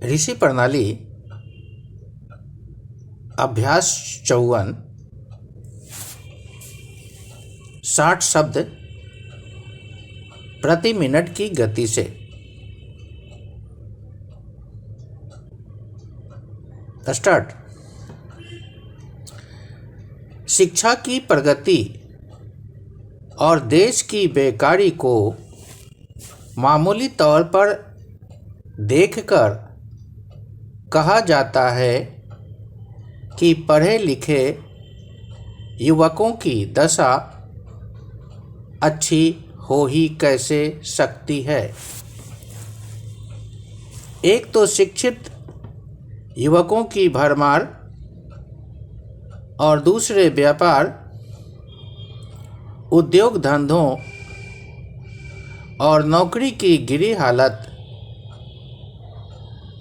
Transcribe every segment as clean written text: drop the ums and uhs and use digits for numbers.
ऋषि प्रणाली अभ्यास 54 60 शब्द प्रति मिनट की गति से। स्टार्ट। शिक्षा की प्रगति और देश की बेकारी को मामूली तौर पर देखकर कहा जाता है कि पढ़े लिखे युवकों की दशा अच्छी हो ही कैसे सकती है। एक तो शिक्षित युवकों की भरमार और दूसरे व्यापार उद्योग धंधों और नौकरी की गिरी हालत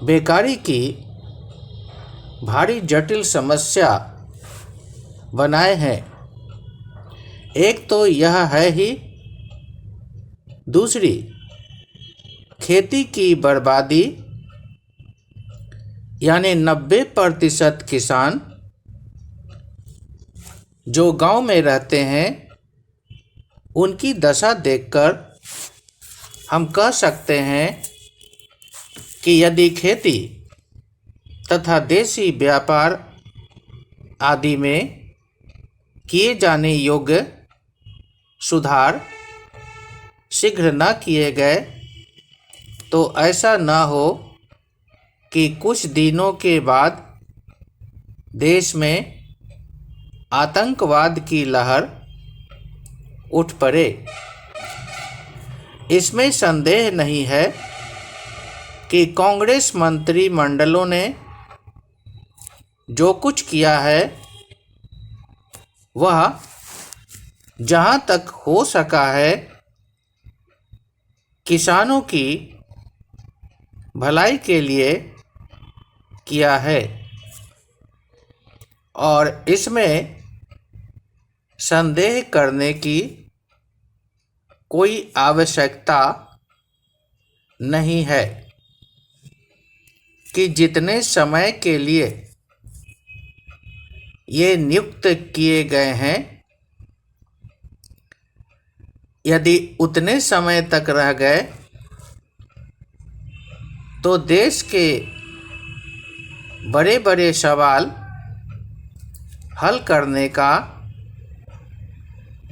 बेकारी की भारी जटिल समस्या बनाए हैं। एक तो यह है ही, दूसरी खेती की बर्बादी, यानी 90% किसान जो गांव में रहते हैं उनकी दशा देखकर हम कह सकते हैं कि यदि खेती तथा देशी व्यापार आदि में किए जाने योग्य सुधार शीघ्र न किए गए तो ऐसा न हो कि कुछ दिनों के बाद देश में आतंकवाद की लहर उठ पड़े। इसमें संदेह नहीं है कि कांग्रेस मंत्रिमंडलों ने जो कुछ किया है वह जहां तक हो सका है किसानों की भलाई के लिए किया है और इसमें संदेह करने की कोई आवश्यकता नहीं है कि जितने समय के लिए ये नियुक्त किए गए हैं यदि उतने समय तक रह गए तो देश के बड़े बड़े सवाल हल करने का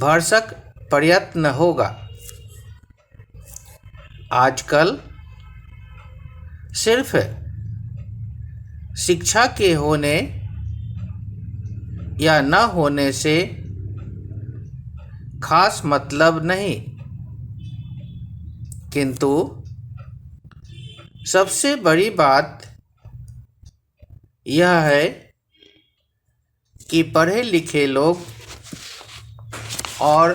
भरसक प्रयत्न होगा। आजकल सिर्फ शिक्षा के होने या न होने से खास मतलब नहीं, किंतु सबसे बड़ी बात यह है कि पढ़े लिखे लोग और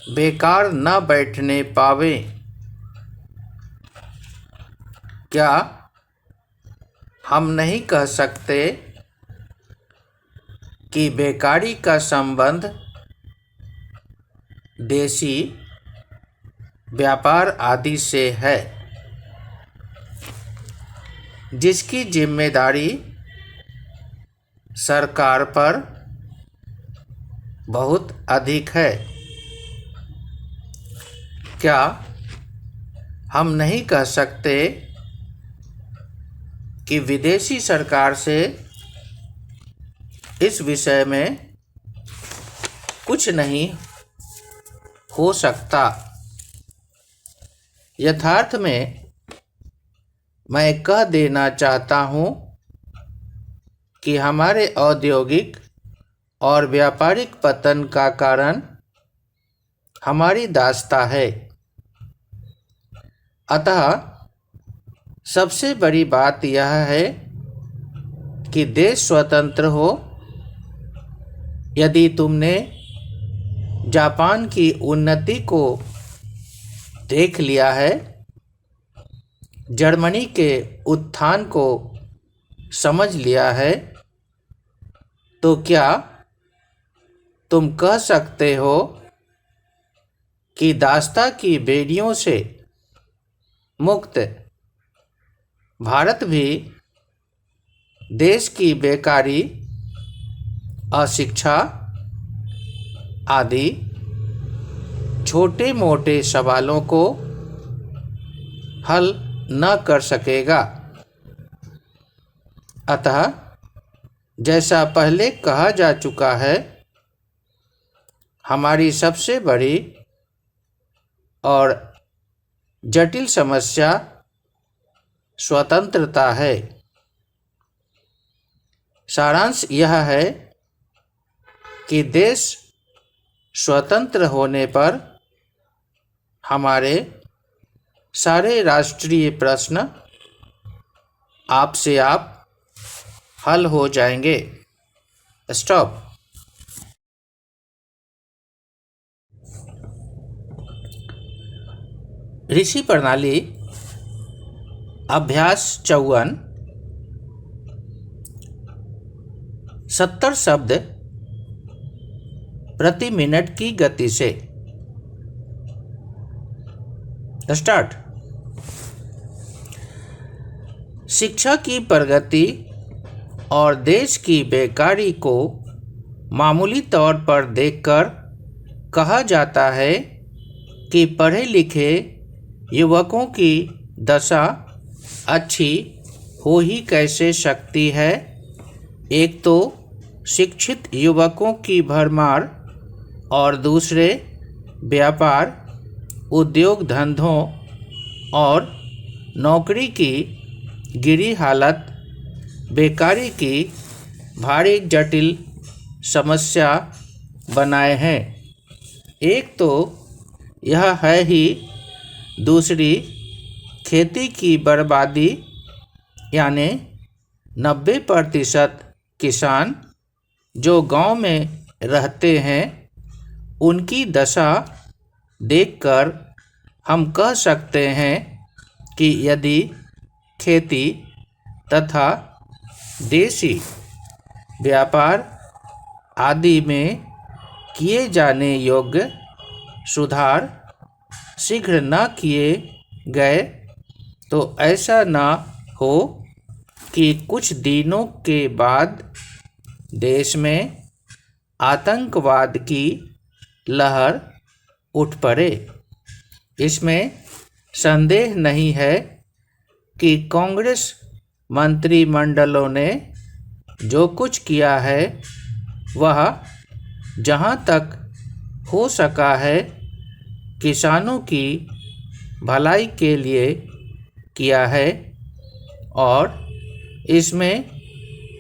बेकार न बैठने पावे। क्या हम नहीं कह सकते कि बेकारी का संबंध देशी व्यापार आदि से है, जिसकी जिम्मेदारी सरकार पर बहुत अधिक है। क्या हम नहीं कह सकते कि विदेशी सरकार से इस विषय में कुछ नहीं हो सकता। यथार्थ में मैं कह देना चाहता हूँ कि हमारे औद्योगिक और व्यापारिक पतन का कारण हमारी दास्ता है। अतः सबसे बड़ी बात यह है कि देश स्वतंत्र हो। यदि तुमने जापान की उन्नति को देख लिया है, जर्मनी के उत्थान को समझ लिया है, तो क्या तुम कह सकते हो कि दास्ता की बेड़ियों से मुक्त भारत भी देश की बेकारी, अशिक्षा आदि छोटे मोटे सवालों को हल न कर सकेगा। अतः जैसा पहले कहा जा चुका है, हमारी सबसे बड़ी और जटिल समस्या स्वतंत्रता है। सारांश यह है कि देश स्वतंत्र होने पर हमारे सारे राष्ट्रीय प्रश्न आप से आप हल हो जाएंगे। स्टॉप। ऋषि प्रणाली अभ्यास 54। 70 शब्द प्रति मिनट की गति से। स्टार्ट। शिक्षा की प्रगति और देश की बेकारी को मामूली तौर पर देखकर कहा जाता है कि पढ़े लिखे युवकों की दशा अच्छी हो ही कैसे सकती है। एक तो शिक्षित युवकों की भरमार और दूसरे व्यापार, उद्योग धंधों और नौकरी की गिरी हालत बेकारी की भारी जटिल समस्या बनाए हैं। एक तो यह है ही, दूसरी खेती की बर्बादी, यानी 90% किसान जो गांव में रहते हैं उनकी दशा देखकर हम कह सकते हैं कि यदि खेती तथा देशी व्यापार आदि में किए जाने योग्य सुधार शीघ्र न किए गए तो ऐसा न हो कि कुछ दिनों के बाद देश में आतंकवाद की लहर उठ पड़े। इसमें संदेह नहीं है कि कांग्रेस मंत्रिमंडलों ने जो कुछ किया है वह जहां तक हो सका है किसानों की भलाई के लिए किया है और इसमें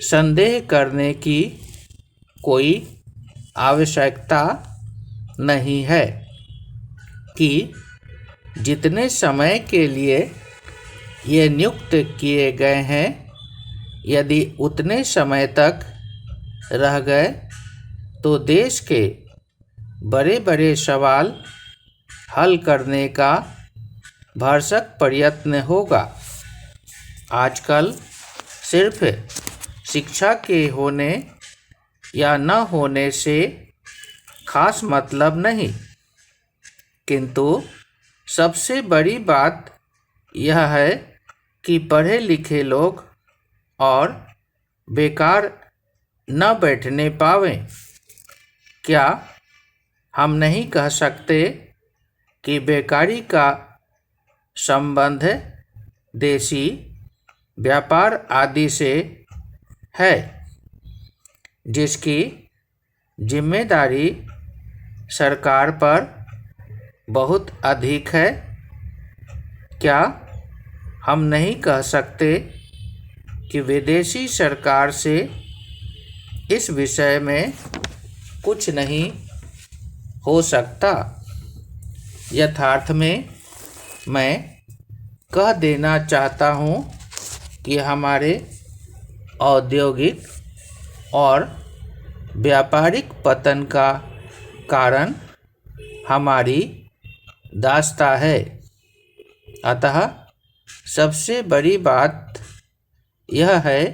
संदेह करने की कोई आवश्यकता नहीं है कि जितने समय के लिए ये नियुक्त किए गए हैं, यदि उतने समय तक रह गए तो देश के बड़े बड़े सवाल हल करने का भरसक प्रयत्न होगा। आजकल सिर्फ शिक्षा के होने या न होने से खास मतलब नहीं, किंतु सबसे बड़ी बात यह है कि पढ़े लिखे लोग और बेकार न बैठने पावें। क्या हम नहीं कह सकते कि बेकारी का संबंध देशी व्यापार आदि से है, जिसकी जिम्मेदारी सरकार पर बहुत अधिक है? क्या हम नहीं कह सकते कि विदेशी सरकार से इस विषय में कुछ नहीं हो सकता? यथार्थ में मैं कह देना चाहता हूँ कि हमारे औद्योगिक और व्यापारिक पतन का कारण हमारी दास्ता है। अतः सबसे बड़ी बात यह है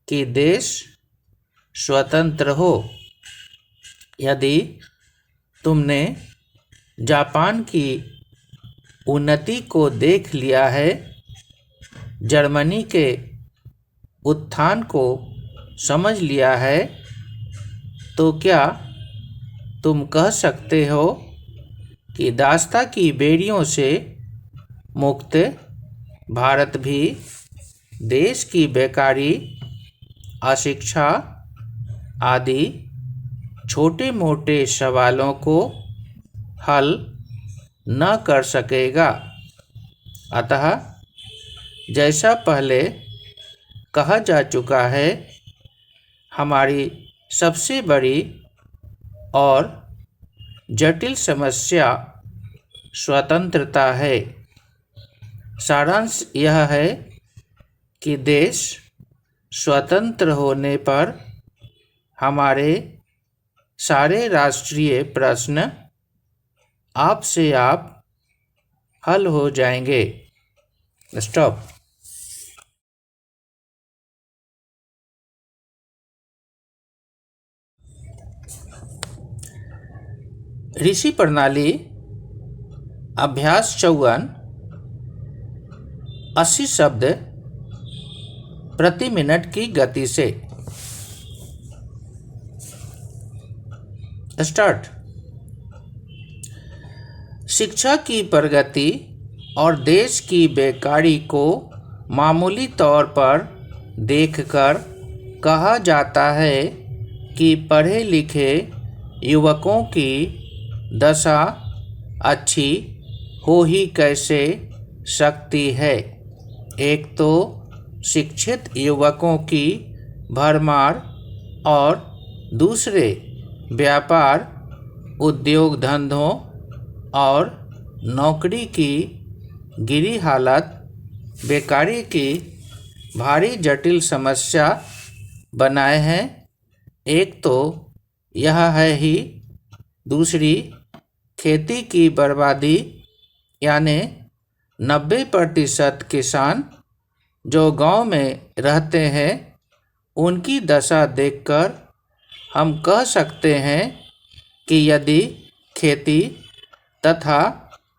कि देश स्वतंत्र हो। यदि तुमने जापान की उन्नति को देख लिया है जर्मनी के उत्थान को समझ लिया है, तो क्या तुम कह सकते हो कि दासता की बेड़ियों से मुक्त भारत भी देश की बेकारी, अशिक्षा आदि छोटे मोटे सवालों को हल न कर सकेगा? अतः जैसा पहले कहा जा चुका है, हमारी सबसे बड़ी और जटिल समस्या स्वतंत्रता है। सारांश यह है कि देश स्वतंत्र होने पर हमारे सारे राष्ट्रीय प्रश्न आप से आप हल हो जाएंगे। स्टॉप। ऋषि प्रणाली अभ्यास 54। 80 शब्द प्रति मिनट की गति से। स्टार्ट। शिक्षा की प्रगति और देश की बेकारी को मामूली तौर पर देखकर कहा जाता है कि पढ़े लिखे युवकों की दशा अच्छी हो ही कैसे सकती है। एक तो शिक्षित युवकों की भरमार और दूसरे व्यापार, उद्योग धंधों और नौकरी की गिरी हालत बेकारी की भारी जटिल समस्या बनाए हैं। एक तो यह है ही, दूसरी खेती की बर्बादी, यानी 90% किसान जो गांव में रहते हैं उनकी दशा देखकर हम कह सकते हैं कि यदि खेती तथा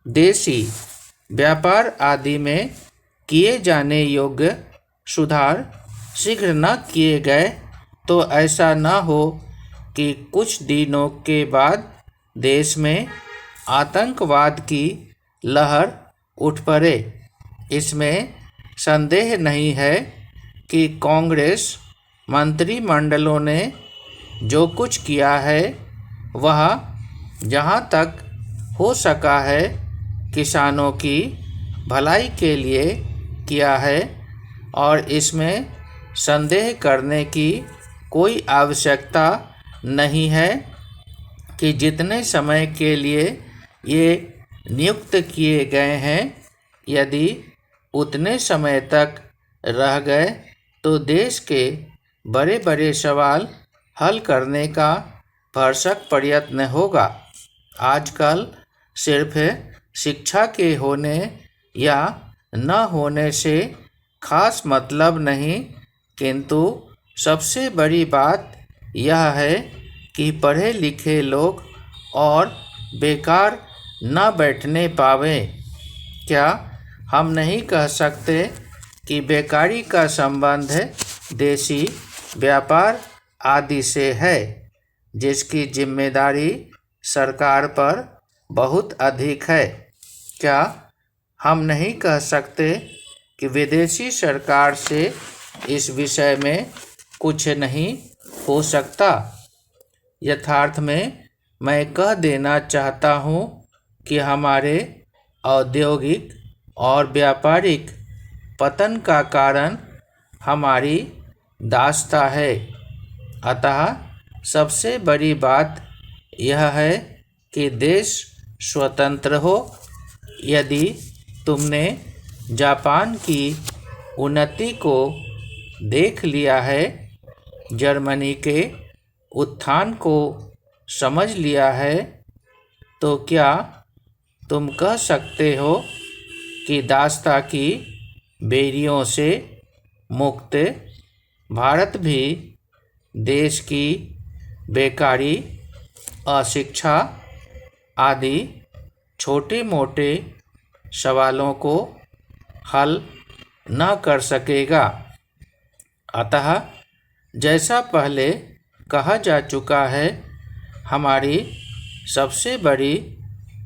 देशी व्यापार आदि में किए जाने योग्य सुधार शीघ्र न किए गए तो ऐसा न हो कि कुछ दिनों के बाद देश में आतंकवाद की लहर उठ पड़े। इसमें संदेह नहीं है कि कांग्रेस मंत्रिमंडलों ने जो कुछ किया है वह जहां तक हो सका है किसानों की भलाई के लिए किया है और इसमें संदेह करने की कोई आवश्यकता नहीं है कि जितने समय के लिए ये नियुक्त किए गए हैं, यदि उतने समय तक रह गए तो देश के बड़े बड़े सवाल हल करने का भरसक प्रयत्न होगा। आजकल सिर्फ शिक्षा के होने या न होने से खास मतलब नहीं, किंतु सबसे बड़ी बात यह है कि पढ़े लिखे लोग और बेकार न बैठने पावें। क्या हम नहीं कह सकते कि बेकारी का संबंध देशी व्यापार आदि से है, जिसकी जिम्मेदारी सरकार पर बहुत अधिक है? क्या हम नहीं कह सकते कि विदेशी सरकार से इस विषय में कुछ नहीं हो सकता? यथार्थ में मैं कह देना चाहता हूँ कि हमारे औद्योगिक और व्यापारिक पतन का कारण हमारी दासता है। अतः सबसे बड़ी बात यह है कि देश स्वतंत्र हो। यदि तुमने जापान की उन्नति को देख लिया है, जर्मनी के उत्थान को समझ लिया है, तो क्या तुम कह सकते हो कि दासता की बेड़ियों से मुक्त भारत भी देश की बेकारी, अशिक्षा आदि छोटे मोटे सवालों को हल न कर सकेगा। अतः जैसा पहले कहा जा चुका है, हमारी सबसे बड़ी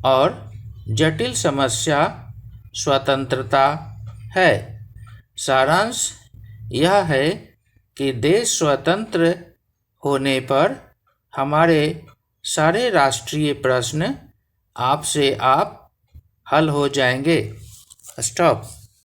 और जटिल समस्या स्वतंत्रता है। सारांश यह है कि देश स्वतंत्र होने पर हमारे सारे राष्ट्रीय प्रश्न आप से आप हल हो जाएंगे। स्टॉप।